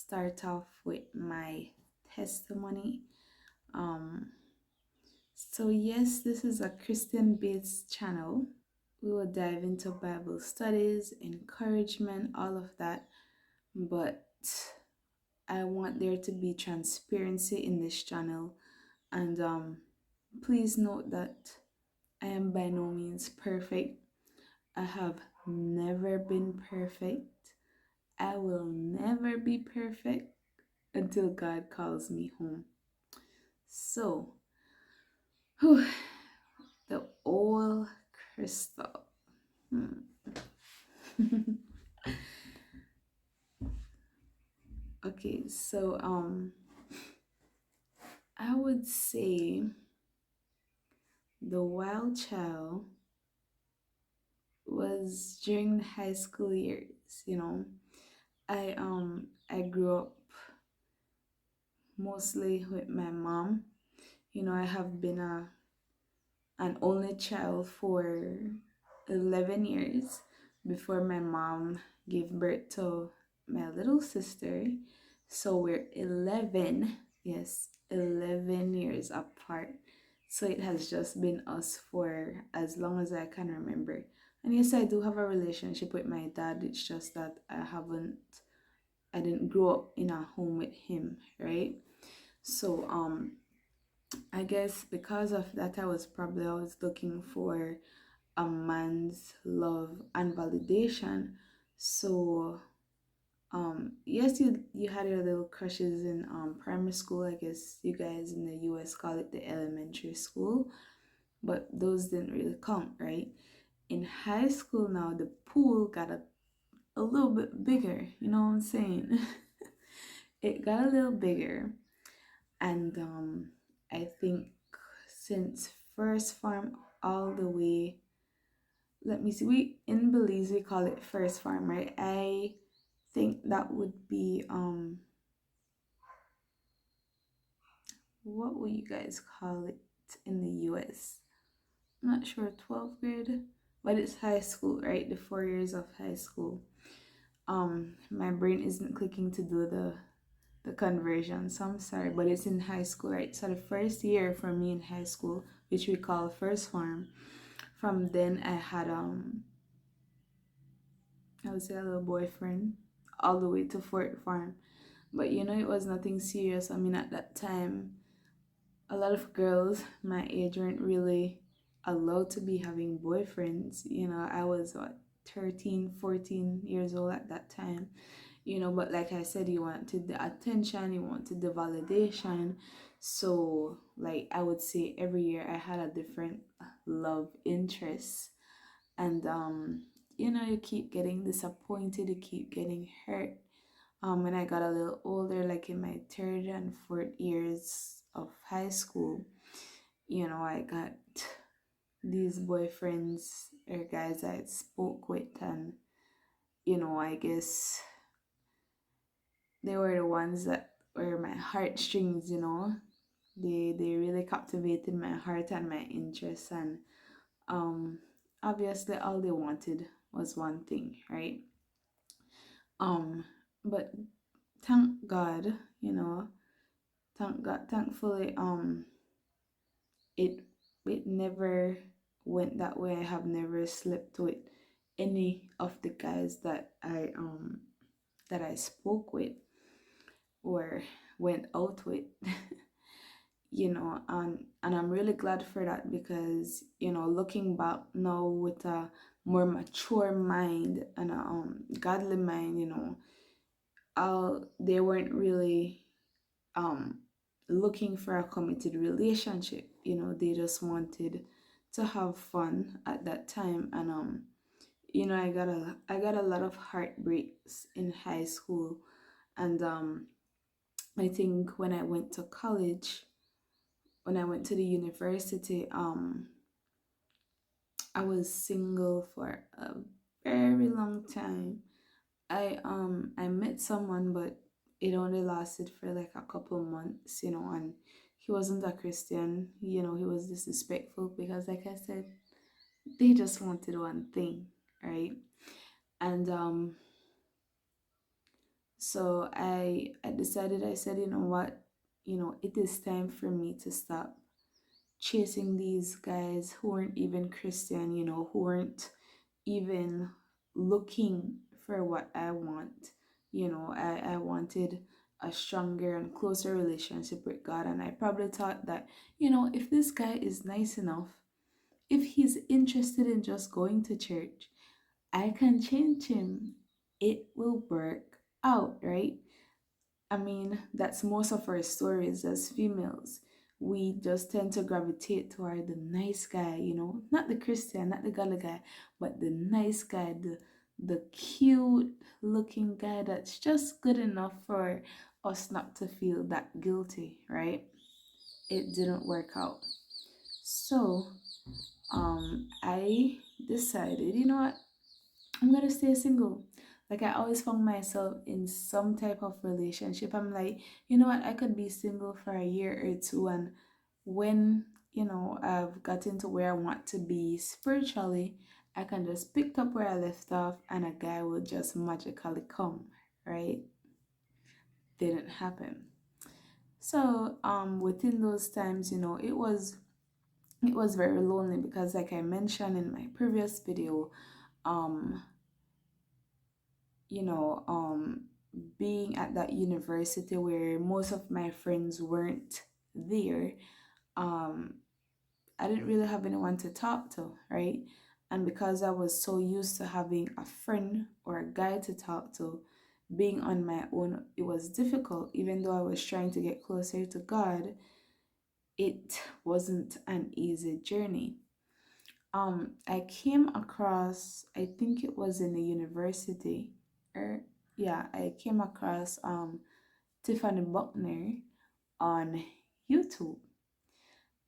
start off with my testimony. Um, yes, this is a Christian based channel. We will dive into Bible studies, encouragement, all of that. But I want there to be transparency in this channel. And please note that I am by no means perfect. I have never been perfect. I will never be perfect until God calls me home. So, whew, the old crystal. Hmm. Okay, so I would say the wild child was during the high school years, I grew up mostly with my mom. I have been an only child for 11 years before my mom gave birth to my little sister. So we're 11, yes, 11 years apart. So it has just been us for as long as I can remember. And yes, I do have a relationship with my dad. It's just that I didn't grow up in a home with him, right? So I guess because of that, I was probably always looking for a man's love and validation. So yes, you had your little crushes in primary school. I guess you guys in the US call it the elementary school, but those didn't really count, right? In high school now, the pool got a little bit bigger, you know what I'm saying? It got a little bigger, and I think since first farm all the way, let me see, we in Belize we call it first farm, right? I think that would be what would you guys call it in the US? I'm not sure, 12th grade, but it's high school, right? The 4 years of high school. My brain isn't clicking to do the conversion, so I'm sorry, but it's in high school, right? So the first year for me in high school, which we call first farm, from then I had I would say a little boyfriend all the way to fourth farm. But it was nothing serious. I mean, at that time, a lot of girls my age weren't really allowed to be having boyfriends. I was what, 13, 14 years old at that time. But like I said, you wanted the attention, you wanted the validation. So, like, I would say every year I had a different love interest. And you keep getting disappointed, you keep getting hurt. When I got a little older, like in my third and fourth years of high school, I got these boyfriends or guys I spoke with, and I guess they were the ones that were my heartstrings. They really captivated my heart and my interest, and um obviously all they wanted was one thing, right? um but thank God, thankfully, it it never went that way. I have never slept with any of the guys that I spoke with or went out with. And I'm really glad for that, because looking back now with a more mature mind and a godly mind, they weren't really um looking for a committed relationship. They just wanted to have fun at that time. And I got a lot of heartbreaks in high school. And I think when I went to college, when I went to the university, I was single for a very long time. I met someone, but it only lasted for like a couple months, and he wasn't a Christian. He was disrespectful because, like I said, they just wanted one thing, right? And So I decided, I said, you know what, it is time for me to stop chasing these guys who weren't even Christian, who weren't even looking for what I want. I wanted a stronger and closer relationship with God. And I probably thought that, if this guy is nice enough, if he's interested in just going to church, I can change him. It will work out, right? I mean, that's most of our stories as females. We just tend to gravitate toward the nice guy, not the Christian, not the godly guy, but the nice guy, the cute looking guy that's just good enough for us not to feel that guilty, right? It didn't work out. So, I decided, you know what? I'm gonna stay single. Like I always found myself in some type of relationship. I'm like, you know what, I could be single for a year or two, and when I've gotten to where I want to be spiritually, I can just pick up where I left off and a guy will just magically come, right? Didn't happen. So within those times, it was very lonely because like I mentioned in my previous video, um you know, being at that university where most of my friends weren't there, um, I didn't really have anyone to talk to, right? And because I was so used to having a friend or a guy to talk to, being on my own, it was difficult. Even though I was trying to get closer to God, it wasn't an easy journey. I came across, I think it was in a university, or yeah, I came across Tiffany Buckner on YouTube,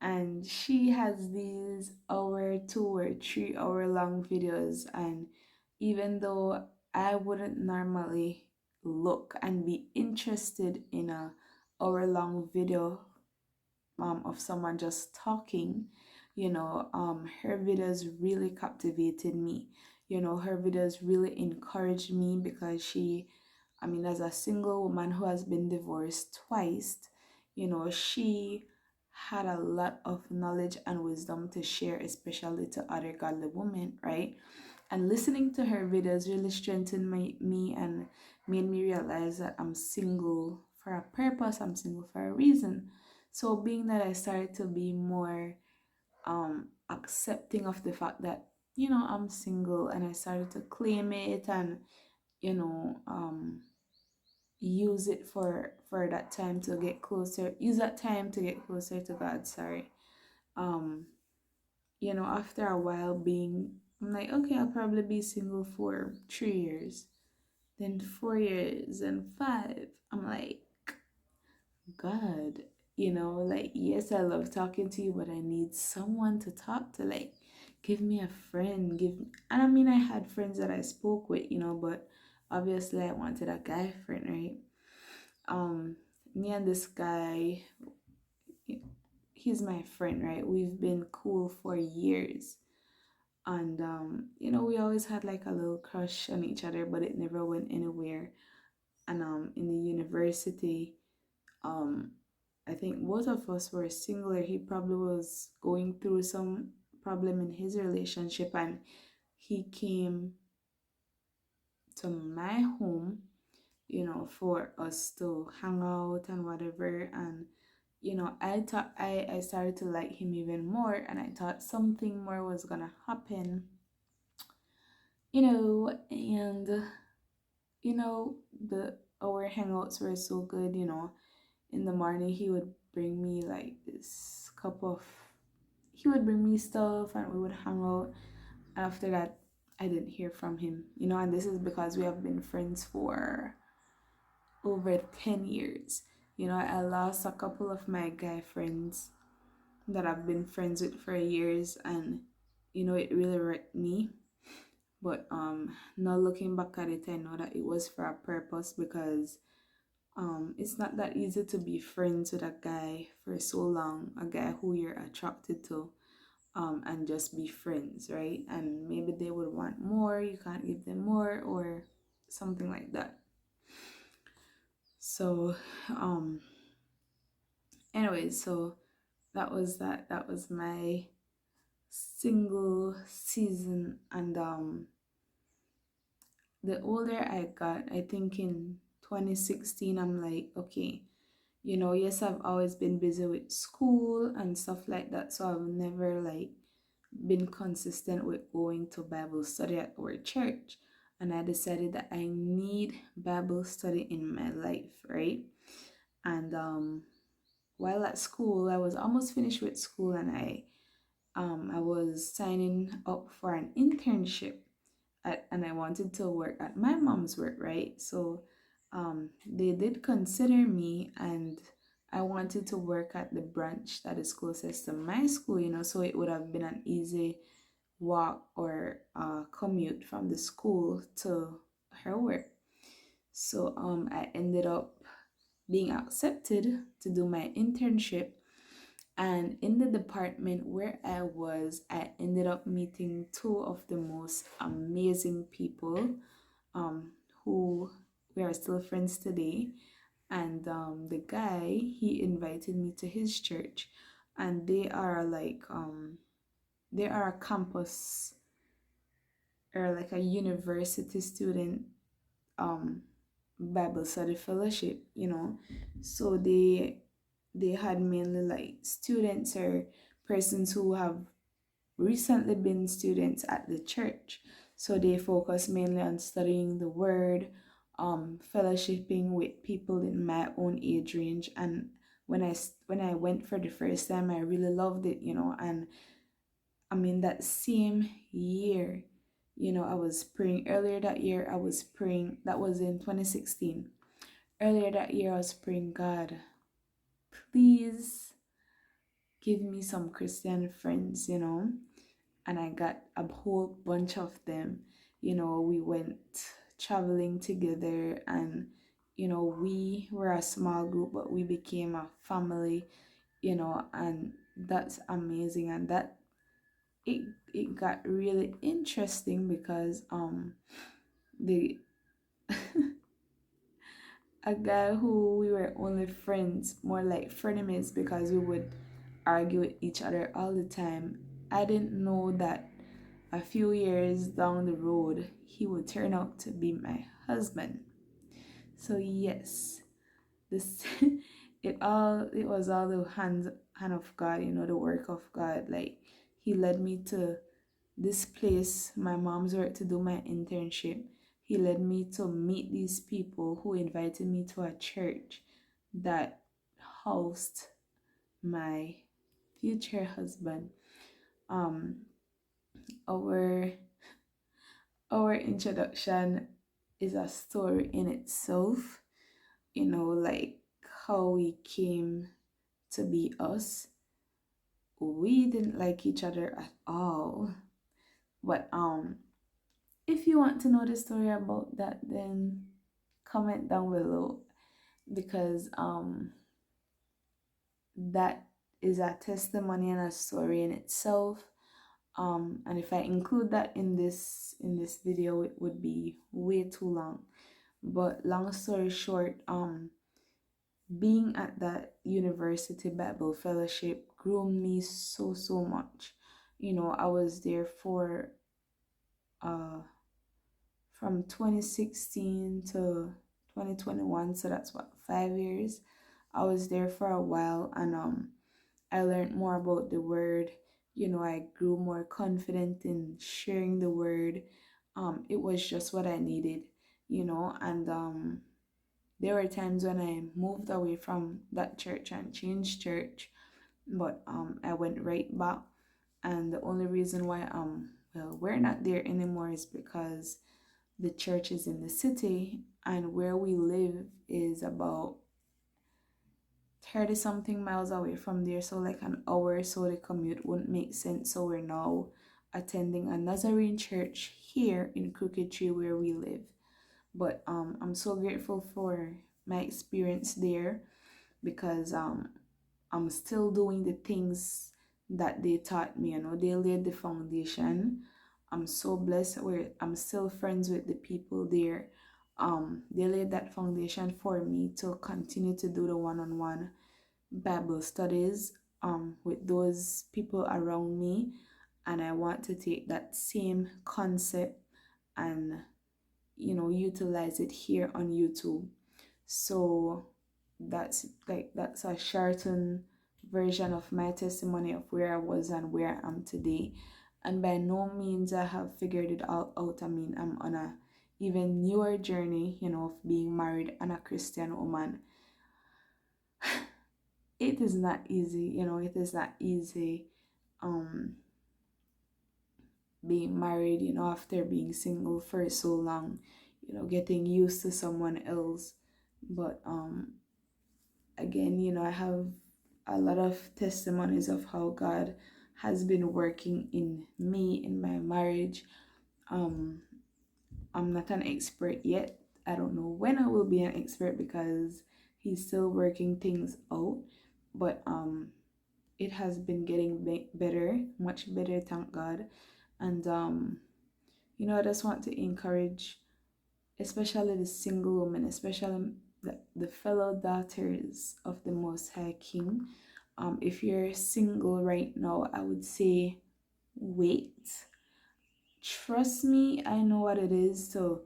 and she has these hour, 2 or 3 hour long videos. And even though I wouldn't normally look and be interested in a hour long video of someone just talking, her videos really captivated me. Her videos really encouraged me because I mean, as a single woman who has been divorced twice, she had a lot of knowledge and wisdom to share, especially to other godly women, right? And listening to her videos really strengthened me and made me realize that I'm single for a purpose, I'm single for a reason. So being that I started to be more accepting of the fact that I'm single, and I started to claim it and you know um use it for that time to get closer, use that time to get closer to God, sorry. um After a while being, I'm like, okay, I'll probably be single for 3 years, then 4 years, and five. I'm like, God, like, yes, I love talking to you, but I need someone to talk to. Like, give me a friend, and I mean, I had friends that I spoke with, but obviously I wanted a guy friend, right? Um, Me and this guy, he's my friend, right? We've been cool for years. And we always had like a little crush on each other, but it never went anywhere. And in the university, um I think both of us were singular. He probably was going through some problem in his relationship, and he came to my home, for us to hang out and whatever. And I thought I started to like him even more, and I thought something more was gonna happen, and the our hangouts were so good. In the morning he would bring me like this cup of he would bring me stuff and we would hang out. After that, I didn't hear from him, and this is because we have been friends for over 10 years. I lost a couple of my guy friends that I've been friends with for years, and it really wrecked me. But now looking back at it, I know that it was for a purpose, because it's not that easy to be friends with a guy for so long, a guy who you're attracted to, and just be friends, right? And maybe they would want more, you can't give them more, or something like that. So anyways, so that was my single season. And the older I got, I think in 2016, I'm like, okay, yes, I've always been busy with school and stuff like that, so I've never like been consistent with going to Bible study at our church. And I decided that I need Bible study in my life, right? And while at school, I was almost finished with school, and I was signing up for an internship and I wanted to work at my mom's work, right? So they did consider me, and I wanted to work at the branch that is closest to my school, so it would have been an easy walk or commute from the school to her work. So I ended up being accepted to do my internship. And in the department where I was, I ended up meeting two of the most amazing people um, who we are still friends today. And the guy, he invited me to his church, and they are a campus or like a university student um Bible study fellowship, So they had mainly like students or persons who have recently been students at the church. So they focus mainly on studying the word, fellowshipping with people in my own age range. And when I went for the first time, I really loved it, and I mean that same year, I was praying earlier that year. I was praying, that was in 2016. Earlier that year, I was praying, God, please give me some Christian friends, And I got a whole bunch of them. We went traveling together, and, we were a small group, but we became a family, and that's amazing. And it, it got really interesting because the a guy who we were only friends, more like frenemies because we would argue with each other all the time. I didn't know that a few years down the road he would turn out to be my husband. So yes, this it was all the hand of God, the work of God. Like he led me to this place, my mom's work, to do my internship. He led me to meet these people who invited me to a church that housed my future husband. Um, our our introduction is a story in itself, like how we came to be us. We didn't like each other at all. But if you want to know the story about that, then comment down below, because that is a testimony and a story in itself. And if I include that in this video, it would be way too long. But long story short, being at that university Bible fellowship groomed me so much. I was there for uh from 2016 to 2021, so that's what, 5 years. I was there for a while, and I learned more about the word. I grew more confident in sharing the word. It was just what I needed, and there were times when I moved away from that church and changed church, but I went right back. And the only reason why well, we're not there anymore is because the church is in the city, and where we live is about 30 something miles away from there. So, like an hour, so the commute wouldn't make sense. So, we're now attending a Nazarene church here in Crooked Tree where we live. But I'm so grateful for my experience there, because I'm still doing the things that they taught me. They laid the foundation. I'm so blessed where I'm still friends with the people there. they laid that foundation for me to continue to do the one-on-one Bible studies with those people around me, and I want to take that same concept and utilize it here on YouTube. So that's a shortened version of my testimony of where I was and where I am today. And by no means I have figured it all out. I mean, I'm on a even newer journey, of being married and a Christian woman. It is not easy, it is not easy um being married, after being single for so long, getting used to someone else. But again, I have a lot of testimonies of how God has been working in me in my marriage. Um, I'm not an expert yet. I don't know when I will be an expert because He's still working things out. But it has been getting better, much better, thank God. And I just want to encourage, especially the single women, especially the fellow daughters of the Most High King. If you're single right now, I would say wait. Trust me, I know what it is to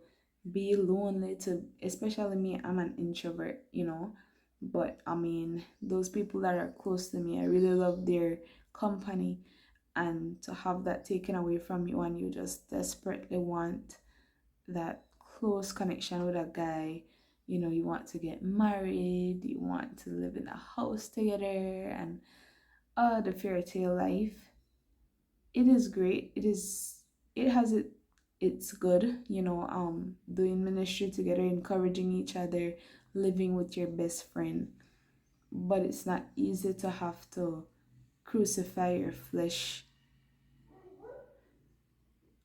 be lonely, to especially me, I'm an introvert, but I mean, those people that are close to me, I really love their company, and to have that taken away from you and you just desperately want that close connection with a guy. You want to get married, you want to live in a house together, and the fairy tale life. It is great. It has it's good, doing ministry together, encouraging each other, living with your best friend. But it's not easy to have to crucify your flesh.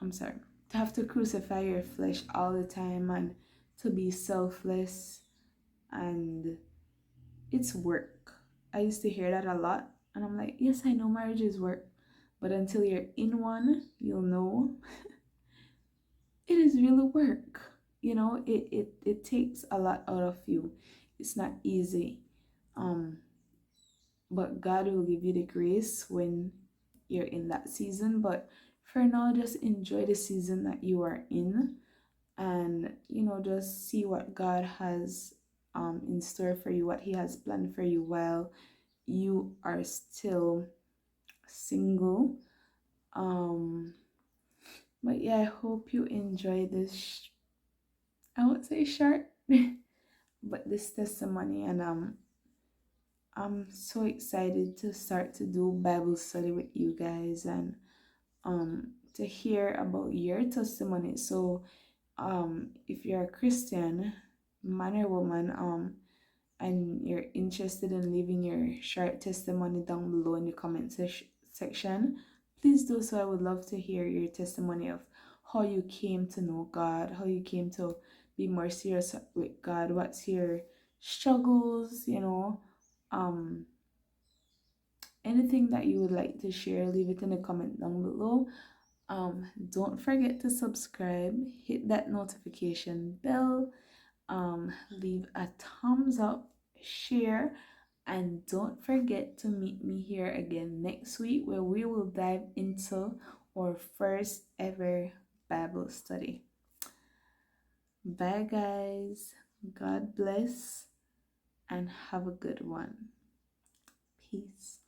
I'm sorry. To have to crucify your flesh all the time and to be selfless, and it's work. I used to hear that a lot, and I'm like, yes, I know marriage is work, but until you're in one, you'll know it is really work. It takes a lot out of you. It's not easy. Um, but God will give you the grace when you're in that season. But for now, just enjoy the season that you are in, and just see what God has in store for you, what He has planned for you while you are still single. um but yeah, I hope you enjoy this I won't say short but this testimony, and I'm so excited to start to do Bible study with you guys, and to hear about your testimony. So if you're a Christian man or woman, and you're interested in leaving your short testimony down below in the section, please do so. I would love to hear your testimony of how you came to know God, how you came to be more serious with God, what's your struggles, um, anything that you would like to share, leave it in the comment down below. Don't forget to subscribe, hit that notification bell, leave a thumbs up, share, and don't forget to meet me here again next week where we will dive into our first ever Bible study. Bye, guys. God bless and have a good one. Peace.